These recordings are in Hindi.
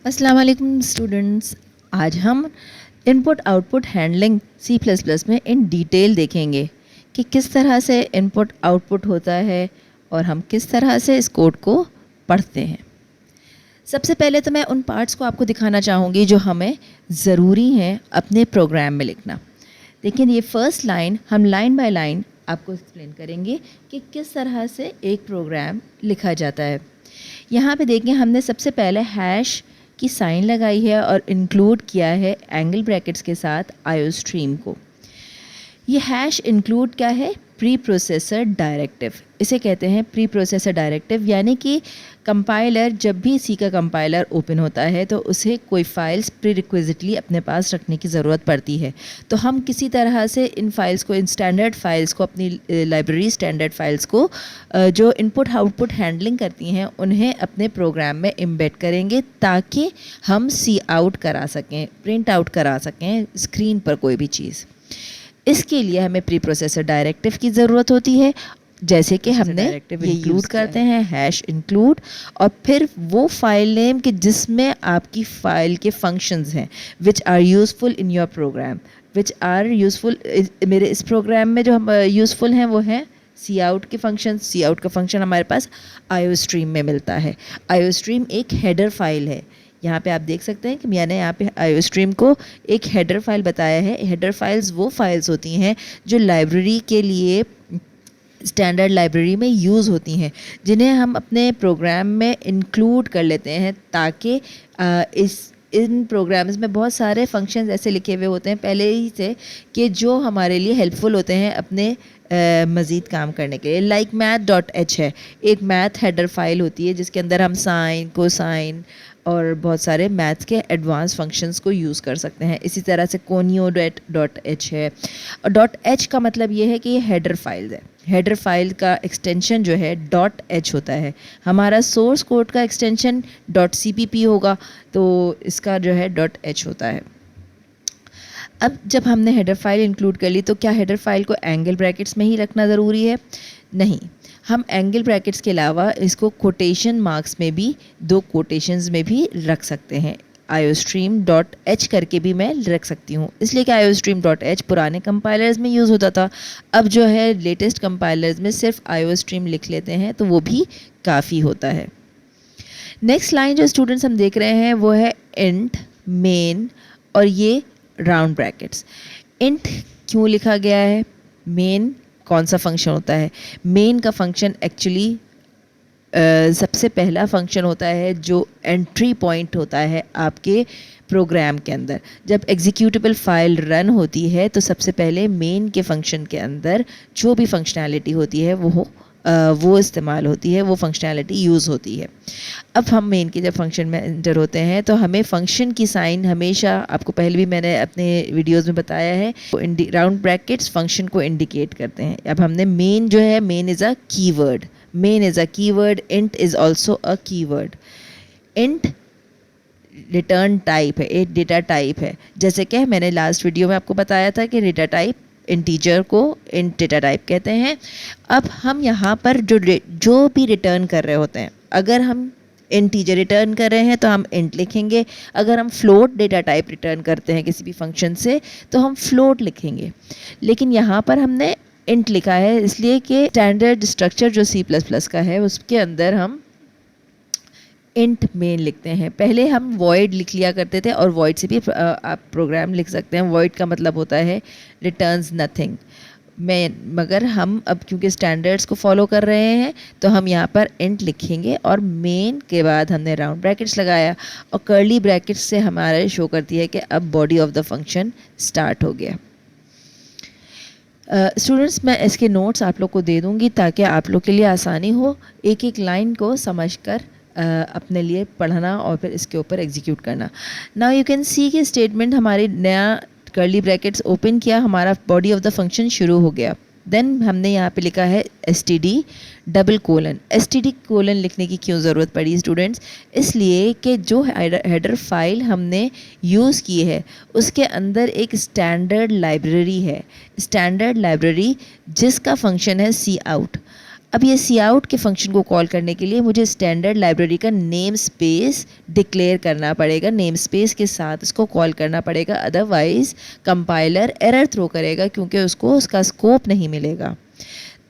अस्सलाम वालेकुम स्टूडेंट्स। आज हम इनपुट आउटपुट हैंडलिंग C++ में इन डिटेल देखेंगे कि किस तरह से इनपुट आउटपुट होता है और हम किस तरह से इस कोड को पढ़ते हैं। सबसे पहले तो मैं उन पार्ट्स को आपको दिखाना चाहूँगी जो हमें ज़रूरी हैं अपने प्रोग्राम में लिखना। लेकिन ये फर्स्ट लाइन हम लाइन बाय लाइन आपको एक्सप्लेन करेंगे कि किस तरह से एक प्रोग्राम लिखा जाता है। यहाँ पे देखिए हमने सबसे पहले हैश की साइन लगाई है और इंक्लूड किया है एंगल ब्रैकेट्स के साथ आईओस्ट्रीम को। ये हैश इंक्लूड क्या है? Pre processor directive. इसे कहते हैं प्री प्रोसेसर डायरेक्टिव, यानी कि कंपाइलर जब भी सी का कंपाइलर ओपन होता है तो उसे कोई फाइल्स प्री रिक्विजिटली अपने पास रखने की ज़रूरत पड़ती है। तो हम किसी तरह से इन फाइल्स को, इन स्टैंडर्ड फाइल्स को, अपनी लाइब्रेरी स्टैंडर्ड फाइल्स को जो इनपुट आउटपुट हैंडलिंग करती हैं उन्हें अपने प्रोग्राम में एम्बेड करेंगे ताकि हम सी आउट करा सकें, प्रिंट आउट करा सकें स्क्रीन पर कोई भी चीज़। इसके लिए हमें प्री प्रोसेसर डायरेक्टिव की ज़रूरत होती है, जैसे कि हमने ये यूज़ करते हैं हैश इंक्लूड, और फिर वो फाइल नेम कि जिसमें आपकी फ़ाइल के फंक्शंस हैं which are useful in your program, which are useful मेरे इस प्रोग्राम में जो हम यूज़फुल हैं वो हैं सी आउट के फंक्शन। सी आउट का फंक्शन हमारे पास आईओस्ट्रीम में मिलता है। आईओस्ट्रीम एक हेडर फाइल है। यहाँ पे आप देख सकते हैं कि मैंने यहाँ पे आईओस्ट्रीम को एक हेडर फाइल बताया है। हेडर फाइल्स वो फाइल्स होती हैं जो लाइब्रेरी के लिए, स्टैंडर्ड लाइब्रेरी में यूज़ होती हैं, जिन्हें हम अपने प्रोग्राम में इंक्लूड कर लेते हैं ताकि इन प्रोग्राम्स में बहुत सारे फंक्शंस ऐसे लिखे हुए होते हैं पहले ही से कि जो हमारे लिए हेल्पफुल होते हैं अपने मज़ीद काम करने के लिए। लाइक math.h है, एक मैथ हेडर फाइल होती है जिसके अंदर हम साइन, कोसाइन और बहुत सारे मैथ्स के एडवांस फंक्शंस को यूज़ कर सकते हैं। इसी तरह से conio.h है, और .h का मतलब ये है कि ये हेडर फाइल है। हेडर फाइल का एक्सटेंशन जो है .h होता है। हमारा सोर्स कोड का एक्सटेंशन .cpp होगा, तो इसका जो है .h होता है। अब जब हमने हेडर फाइल इंक्लूड कर ली तो क्या हेडर फाइल को एंगल ब्रैकेट्स में ही रखना ज़रूरी है? नहीं, हम एंगल ब्रैकेट्स के अलावा इसको कोटेशन मार्क्स में भी, दो कोटेशंस में भी रख सकते हैं। iostream.h करके भी मैं रख सकती हूँ, इसलिए कि iostream.h पुराने कंपाइलर्स में यूज़ होता था। अब जो है लेटेस्ट कंपाइलर्स में सिर्फ iostream लिख लेते हैं, तो वो भी काफ़ी होता है। नेक्स्ट लाइन जो स्टूडेंट्स हम देख रहे हैं वो है इंट, मेन और ये राउंड ब्रैकेट्स। इंट क्यों लिखा गया है? मेन कौन सा फंक्शन होता है? मेन का फंक्शन एक्चुअली सबसे पहला फंक्शन होता है जो एंट्री पॉइंट होता है आपके प्रोग्राम के अंदर। जब एग्जीक्यूटेबल फाइल रन होती है तो सबसे पहले मेन के फंक्शन के अंदर जो भी फंक्शनैलिटी होती है वो इस्तेमाल होती है, वो फंक्शनैलिटी यूज़ होती है। अब हम मेन के जब फंक्शन में एंटर होते हैं तो हमें फंक्शन की साइन हमेशा, आपको पहले भी मैंने अपने वीडियोस में बताया है, राउंड ब्रैकेट्स फंक्शन को इंडिकेट करते हैं। अब हमने मेन जो है, main is a keyword, main is a keyword, int is also a keyword. Int return type है, एक डेटा टाइप है। जैसे कि मैंने लास्ट वीडियो में आपको बताया था कि डेटा टाइप, इंटीजर को इंट डेटा टाइप कहते हैं। अब हम यहाँ पर जो भी रिटर्न कर रहे होते हैं, अगर हम इंटीजर रिटर्न कर रहे हैं तो हम इंट लिखेंगे, अगर हम फ्लोट डेटा टाइप रिटर्न करते हैं किसी भी फंक्शन से तो हम फ्लोट लिखेंगे। लेकिन यहाँ पर हमने इंट लिखा है इसलिए कि स्टैंडर्ड स्ट्रक्चर जो C++ का है उसके अंदर हम इंट मेन लिखते हैं। पहले हम वॉइड लिख लिया करते थे, और वॉइड से भी आप प्रोग्राम लिख सकते हैं। वॉइड का मतलब होता है रिटर्न्स नथिंग। मगर हम अब क्योंकि स्टैंडर्ड्स को फॉलो कर रहे हैं तो हम यहाँ पर इंट लिखेंगे, और मेन के बाद हमने राउंड ब्रैकेट्स लगाया, और कर्ली ब्रैकेट्स से हमारे शो करती है कि अब body of the function start हो गया। स्टूडेंट्स मैं इसके नोट्स आप लोग को दे दूँगी ताकि आप लोग के लिए आसानी हो एक एक लाइन को समझकर अपने लिए पढ़ना और फिर इसके ऊपर एग्जीक्यूट करना। नाउ यू कैन सी कि स्टेटमेंट हमारी नया कर्ली ब्रैकेट्स ओपन किया, हमारा बॉडी ऑफ द फंक्शन शुरू हो गया। देन हमने यहाँ पे लिखा है std double colon. std colon लिखने की क्यों ज़रूरत पड़ी स्टूडेंट्स? इसलिए कि जो हेडर फाइल हमने यूज़ की है उसके अंदर एक स्टैंडर्ड लाइब्रेरी है, स्टैंडर्ड लाइब्रेरी जिसका फंक्शन है सी आउट। अब ये सी आउट के फंक्शन को कॉल करने के लिए मुझे स्टैंडर्ड लाइब्रेरी का नेम स्पेस डिक्लेयर करना पड़ेगा, नेम स्पेस के साथ इसको कॉल करना पड़ेगा, अदरवाइज़ कंपाइलर एरर थ्रो करेगा क्योंकि उसको उसका स्कोप नहीं मिलेगा।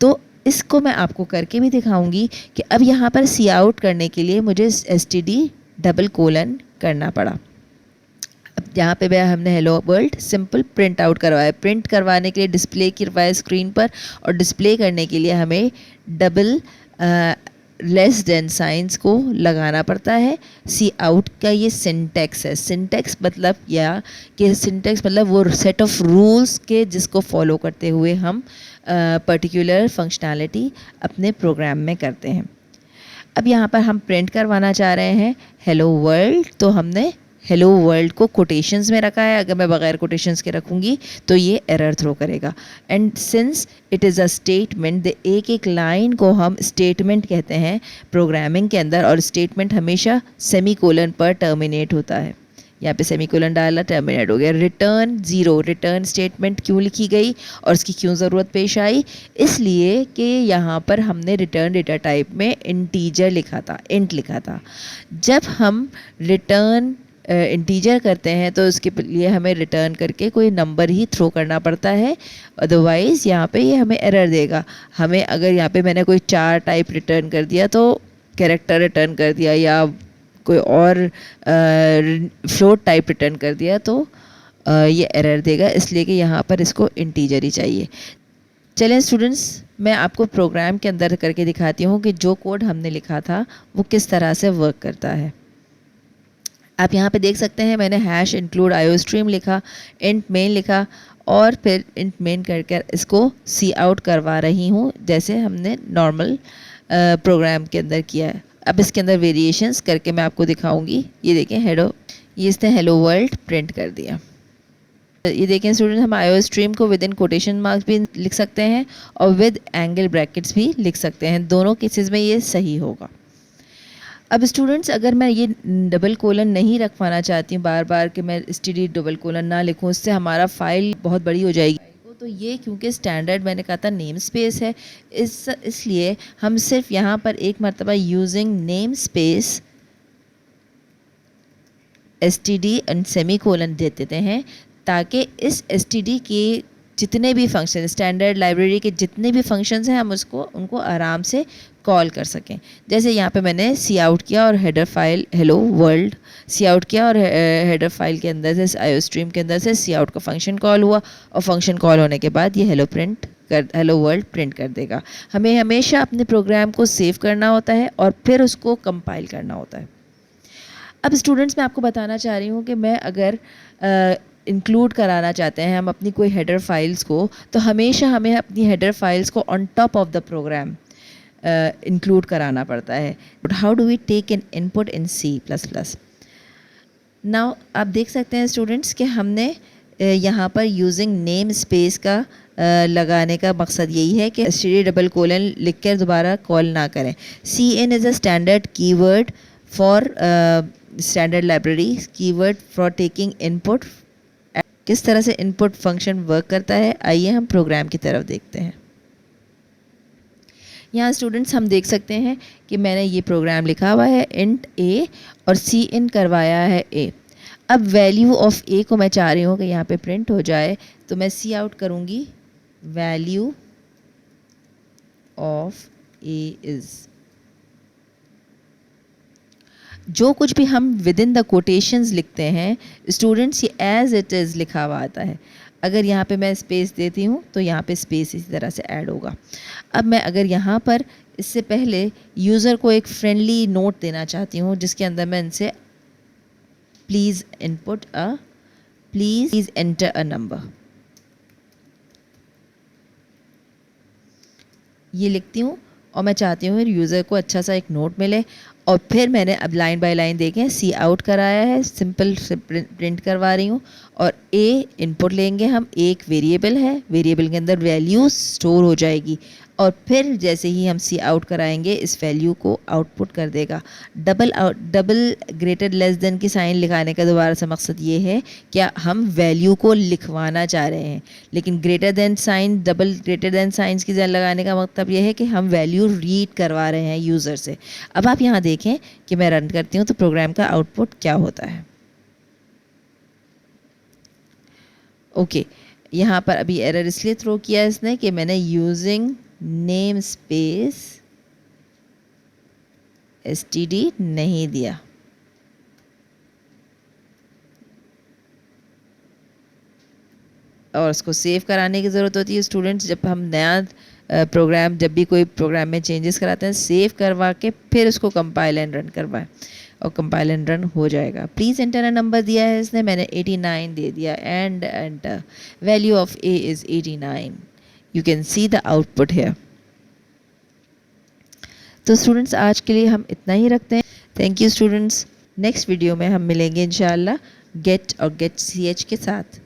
तो इसको मैं आपको करके भी दिखाऊंगी कि अब यहाँ पर सी आउट करने के लिए मुझे std::: करना पड़ा। अब यहाँ पे मैं हमने hello world simple print out करवाया, प्रिंट करवाने के लिए डिस्प्ले करवाया स्क्रीन पर, और डिस्प्ले करने के लिए हमें डबल लेस देन साइंस को लगाना पड़ता है। सी आउट का ये सिंटैक्स है, सिंटैक्स मतलब सिंटैक्स मतलब वो सेट ऑफ रूल्स के जिसको फॉलो करते हुए हम पर्टिकुलर फंक्शनैलिटी अपने प्रोग्राम में करते हैं। अब यहाँ पर हम प्रिंट करवाना चाह रहे हैं हेलो वर्ल्ड, तो हमने हेलो वर्ल्ड को कोटेशंस में रखा है। अगर मैं बगैर कोटेशंस के रखूँगी तो ये एरर थ्रो करेगा। And since it is a statement, एक एक लाइन को हम स्टेटमेंट कहते हैं प्रोग्रामिंग के अंदर, और स्टेटमेंट हमेशा सेमीकोलन पर टर्मिनेट होता है। यहाँ पे सेमीकोलन डाला, टर्मिनेट हो गया। रिटर्न 0, रिटर्न स्टेटमेंट क्यों लिखी गई और इसकी क्यों ज़रूरत पेश आई? इसलिए कि यहाँ पर हमने रिटर्न डेटा टाइप में इंटीजर लिखा था, इंट लिखा था। जब हम रिटर्न इंटीजर करते हैं तो उसके लिए हमें रिटर्न करके कोई नंबर ही थ्रो करना पड़ता है, अदरवाइज़ यहाँ पे ये हमें एरर देगा। हमें अगर यहाँ पे मैंने कोई 4 टाइप रिटर्न कर दिया तो कैरेक्टर रिटर्न कर दिया, या कोई और फ्लोट टाइप रिटर्न कर दिया तो ये एरर देगा, इसलिए कि यहाँ पर इसको इंटीजर ही चाहिए। चलें स्टूडेंट्स, मैं आपको प्रोग्राम के अंदर करके दिखाती हूँ कि जो कोड हमने लिखा था वो किस तरह से वर्क करता है। आप यहाँ पे देख सकते हैं मैंने हैश इंक्लूड आईओस्ट्रीम लिखा, इंट मेन लिखा, और फिर इंट मेन करके इसको सी आउट करवा रही हूँ जैसे हमने नॉर्मल प्रोग्राम के अंदर किया है। अब इसके अंदर वेरिएशंस करके मैं आपको दिखाऊंगी। ये देखें ये इसने हेलो वर्ल्ड प्रिंट कर दिया। ये देखें स्टूडेंट, हम आईओस्ट्रीम को विद इन कोटेशन मार्क्स भी लिख सकते हैं और विद एंगल ब्रैकेट्स भी लिख सकते हैं, दोनों केसेस में ये सही होगा। अब स्टूडेंट्स, अगर मैं ये डबल कोलन नहीं रखवाना चाहती हूँ बार बार कि मैं std::: ना लिखूँ, इससे हमारा फाइल बहुत बड़ी हो जाएगी। तो ये क्योंकि स्टैंडर्ड मैंने कहा था नेम स्पेस है, इसलिए हम सिर्फ यहाँ पर एक मरतबा using name space std and semicolon दे देते हैं, ताकि इस std के जितने भी फंक्शन, स्टैंडर्ड लाइब्रेरी के जितने भी फंक्शंस हैं, हम उनको आराम से कॉल कर सकें। जैसे यहाँ पे मैंने सी आउट किया और हेडर फाइल हेलो वर्ल्ड सी आउट किया, और हेडर फाइल के अंदर से आईओस्ट्रीम के अंदर से सी आउट का फंक्शन कॉल हुआ, और फंक्शन कॉल होने के बाद ये हेलो वर्ल्ड प्रिंट कर देगा। हमें हमेशा अपने प्रोग्राम को सेव करना होता है और फिर उसको कंपाइल करना होता है। अब स्टूडेंट्स, मैं आपको बताना चाह रही हूँ कि मैं अगर इंक्लूड कराना चाहते हैं हम अपनी कोई हेडर फाइल्स को, तो हमेशा हमें अपनी हेडर फाइल्स को on top of the program include कराना पड़ता है। But how do we take an input in C++? Now आप देख सकते हैं स्टूडेंट्स कि हमने यहाँ पर यूजिंग नेम स्पेस का लगाने का मकसद यही है कि std::: लिख कर दोबारा कॉल ना करें। cin is a standard keyword for standard library keyword for taking input. किस तरह से इनपुट फंक्शन वर्क करता है, आइए हम प्रोग्राम की तरफ देखते हैं। यहाँ स्टूडेंट्स हम देख सकते हैं कि मैंने ये प्रोग्राम लिखा हुआ है इंट a और सी इन करवाया है a। अब वैल्यू ऑफ a को मैं चाह रही हूँ कि यहाँ पे प्रिंट हो जाए, तो मैं सी आउट करूँगी वैल्यू ऑफ a इज़, जो कुछ भी हम विद इन द कोटेशंस लिखते हैं स्टूडेंट्स, ये एज इट इज़ लिखा हुआ आता है। अगर यहाँ पे मैं स्पेस देती हूँ तो यहाँ पे स्पेस इसी तरह से ऐड होगा। अब मैं अगर यहाँ पर इससे पहले यूज़र को एक फ्रेंडली नोट देना चाहती हूँ, जिसके अंदर मैं इनसे प्लीज़ एंटर अ नंबर ये लिखती हूँ, और मैं चाहती हूँ यूज़र को अच्छा सा एक नोट मिले। और फिर मैंने अब लाइन बाय लाइन देखें सी आउट कराया है, सिंपल से प्रिंट करवा रही हूँ, और ए इनपुट लेंगे हम, एक वेरिएबल है, वेरिएबल के अंदर वैल्यू स्टोर हो जाएगी। और फिर जैसे ही हम सी आउट कराएंगे इस वैल्यू को आउटपुट कर देगा। डबल ग्रेटर लेस देन की साइन लिखाने का दोबारा से मकसद ये है कि हम वैल्यू को लिखवाना चाह रहे हैं, लेकिन greater than sign, double greater than signs की लगाने का मतलब ये है कि हम वैल्यू रीड करवा रहे हैं यूज़र से। अब आप यहाँ देखें कि मैं रन करती हूँ तो प्रोग्राम का आउटपुट क्या होता है। ओके, यहाँ पर अभी एरर इसलिए थ्रो किया इसने कि मैंने यूजिंग नेम स्पेस std नहीं दिया। और उसको सेव कराने की ज़रूरत होती है स्टूडेंट्स। जब हम नया प्रोग्राम, जब भी कोई प्रोग्राम में चेंजेस कराते हैं, सेव करवा के फिर उसको कंपाइल एंड रन करवाएं और कंपाइल एंड रन हो जाएगा। प्लीज़ एंटर अ नंबर दिया है इसने, मैंने 89 दे दिया and value of a is 89। You can see the output here. तो स्टूडेंट्स आज के लिए हम इतना ही रखते हैं। Thank you students. Next video में हम मिलेंगे इंशाल्लाह गेट और गेट ch के साथ।